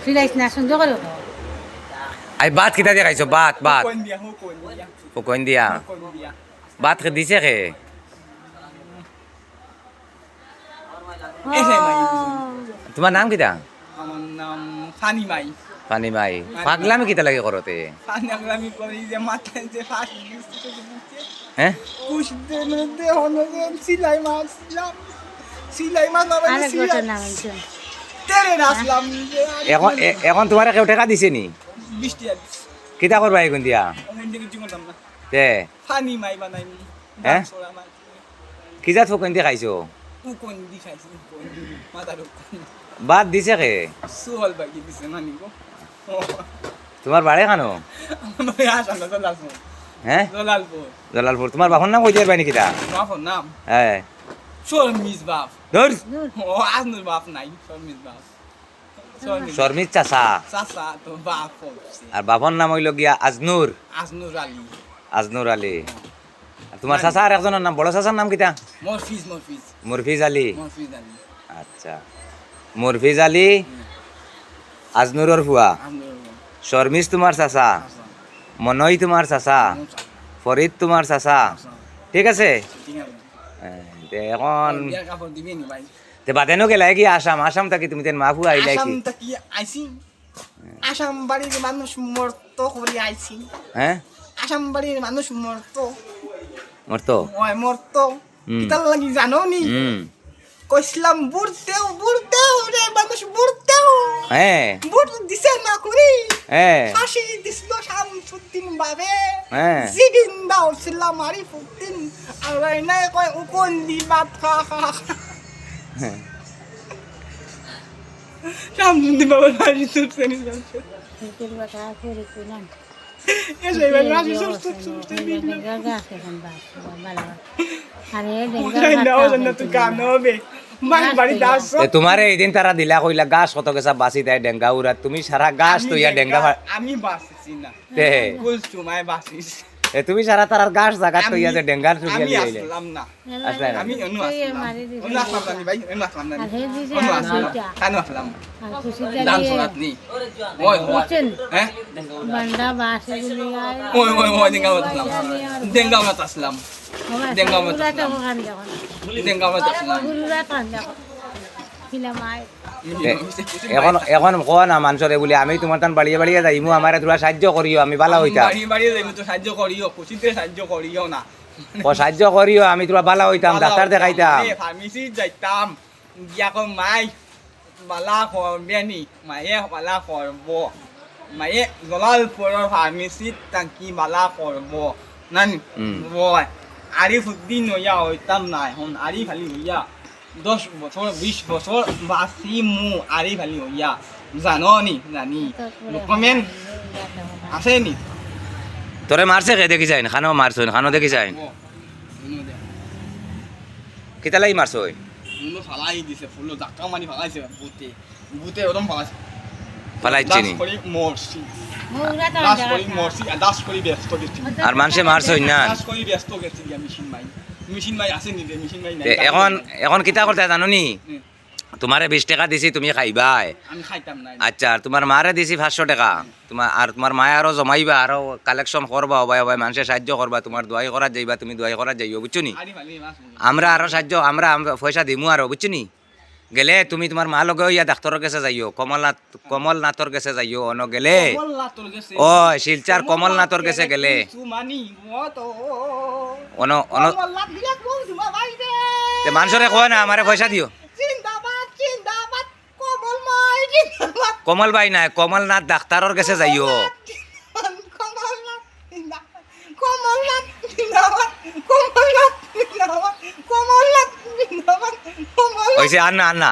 সিলাইছ না সহ্য করো আই ভাত কিতা দিয়ে খাইছো ভাত ভাত কোন দিয়া কোন দিয়া ফুকন দিয়া কোন দিয়া ভাত খে দিছে খে এসে মাই তোমার নাম কিতা আমার নাম ফানি মাই পানি মাই পাগলামি কিতা লাগে করতে ফানি আমি করি যে মাথায় যে ফাঁস দিচ্ছে হ্যাঁ কুশ দে হনো যে সিলাই মারছিলাম সিলাই মার বাবা আরেক সিলাই ঘটনা বলছেন তেরে নাচলাম এখন এখন তোমার কেউ টাকা দিছে নি বৃষ্টি আছে কিতা করবা এখন দিয়া ওখান থেকে কিছু করতাম না তে ফানি মাই বানাইনি হ্যাঁ? সোলা মাই কি জাত ফুকন দিয়ে খাইছো কোন দি খাইছি কোন মাথার কোন ভাত দিছে খে সুহল বাকি দিছে নানি গো তোমার বাড়ি খানো আমার ভাই আসা না জলালপুর হ্যাঁ জলালপুর জলালপুর তোমার বাপর নাম কই দিয়ে পাইনি কিতা বাপর নাম হ্যাঁ শর্মিস বাপ ধর ও আজনুর বাপ নাই শর্মিস বাপ শর্মিস শর্মিত চাচা চাচা তো বাপ হচ্ছে আর বাপর নাম হইল গিয়া আজনুর আজনুর আলী আজনুর আলী আর তোমার চাচা আর একজনের নাম বড় চাচার নাম কিতা মরফিজ মুরফিজ আলী মরফিজ আলী আচ্ছা মুরফিজ আলী আজনুরর ফুয়া আজনুর শর্মিস তোমার চাচা মনই তোমার চাচা ফরিদ তোমার চাচা ঠিক আছে ঠিক আছে তে এখন বিয়ার কাপড় দিবি নি ভাই তে বাদেনো গেলাই কি আসাম আসাম থাকি তুমি তেন মাফু আইলাইছি আসাম থেকে আইছি আসাম বাড়ির মানুষ মরত করে আইছি হ্যাঁ আসাম বাড়ির মানুষ মরত মরতো ওই মরত হুম। কিতার লাগি জানো নি হুম কইছিলাম বুড়তেও রে মানুষ বুড়তেও হ্যাঁ বুড় দিছে না করি হ্যাঁ ফাঁসি দিছিল শামসুদ্দিন বাবে হ্যাঁ। জিবিন দাও ছিলাম আরিফুদ্দিন আর নাই কয় উকন দি বাত খা খা হ্যাঁ। শামসুদ্দিন বাবা ফাঁসি দিচ্ছে নি এর কথা করে কোনান এসে এবার ফাঁসি সুস্থ গা খেখান বাস ভালো আরে ওই নাও জানা তুই গান হবে বাড়ি দাস তে তোমারে এইদিন তারা দিলা কইলা গাছ কত গেছা বাসি দেয় ডেঙ্গা উড়া তুমি সারা গাছ তো ইয়া ডেঙ্গা আমি বাসিছি না তে বলছো মাই বাসিস তুমি সারা তারার গাছ জায়গা তো ইয়া যে ডেঙ্গার আমি সুবিয়া লইলে আসলাম না আসলে না। আমি অন্য মারি আসলাম দিছে অন্য আসলাম না ভাই অন্য আসলাম না আর হে দিছে অন্য আর আসলাম দুইটা কেন আসলাম আর খুশি দান দাঁড়িয়ে শোনাত নি ওই ওই বুঝছেন হ্যাঁ বান্ডা বাসে গুলি আয় ওই দেঙ্গা মত আসলাম দেঙ্গা মত পুরা তো আসলাম ওখান যখন দেঙ্গা মত আসলাম পুরা টান যখন খিলামায় এখন এখন কোয়া না মানুষরে বলে আমি তোমার তান বাড়িয়ে বাড়িয়ে যাইমু আমারে তোরা সাহায্য করিও আমি বালা হইতাম বাড়ি যাইবো তো সাহায্য করিও খুশিতে সাহায্য করিও না ও সাহায্য করিও আমি তোরা বালা হইতাম ডাক্তার দেখাইতাম ফার্মেসি যাইতাম গিয়া কো মাই বালা করবে নি মায়ে বালা করব মায়ে জলালপুরের ফার্মেসিত তাকি বালা করব নান বয় আরিফুদ্দিন হইয়া হইতাম না এখন আরিফ আলী হইয়া 10 বছর 20 বছর বাসি মু আরিফ আলী হইয়া জানো নি জানি ডকুমেন্ট আছে নি তোরে মারছে কে দেখি যাইন খানো মারছইন খানো দেখি যাইন কিতা লাগি মারছই নুনো ফালাই দিছে ফুলো জাকা মানি ফালাইছে বুতে বুতে ওরম ফালাইছে পালাইছি নি দাস করি মরছি পুরা টান দাস করি যখন মরছি আর দাস করি ব্যস্ত গেছি আর মানুষে মারছই না দাস করি ব্যস্ত গেছি গিয়া মেশিন মাই আছে নি মেশিন মাই নাই তে এখন এখন কিতা করতে জানো নি হুম, তোমারে 20 টাকা দিছি তুমি খাইবাই আমি খাইতাম না আচ্ছা আর তোমার মারে দিছি 500 টাকা তোমার আর তোমার মায়ে আরো জমাইবা আরো কালেকশন করবা ভাই ভাই মানুষে সাহায্য করবা তোমার দোয়াই করা যাইবা তুমি দোয়াই করা যাইও বুঝছো নি আরি ফালি মাস আমরা আরো সাহায্য আমরা পয়সা দিমু আরো বুঝছো নি গেলে তুমি তোমার মা লগে ইয়া ডাক্তারের কাছে যাইও কমলনাথর কাছে যাইও অন গেলে বললা তোর গেছে ও শিলচার কমলনাথর কাছে গেলে সুমানি মতো অন অন বললা দিলা কোন সুমা বাইরে তে মানুষরে কয় না আমারে পয়সা দিও জিন্দাবাদ কমল মাই জিন্দাবাদ কমল ভাই না কমলনাথ ডাক্তারের কাছে যাইও হইছে আর না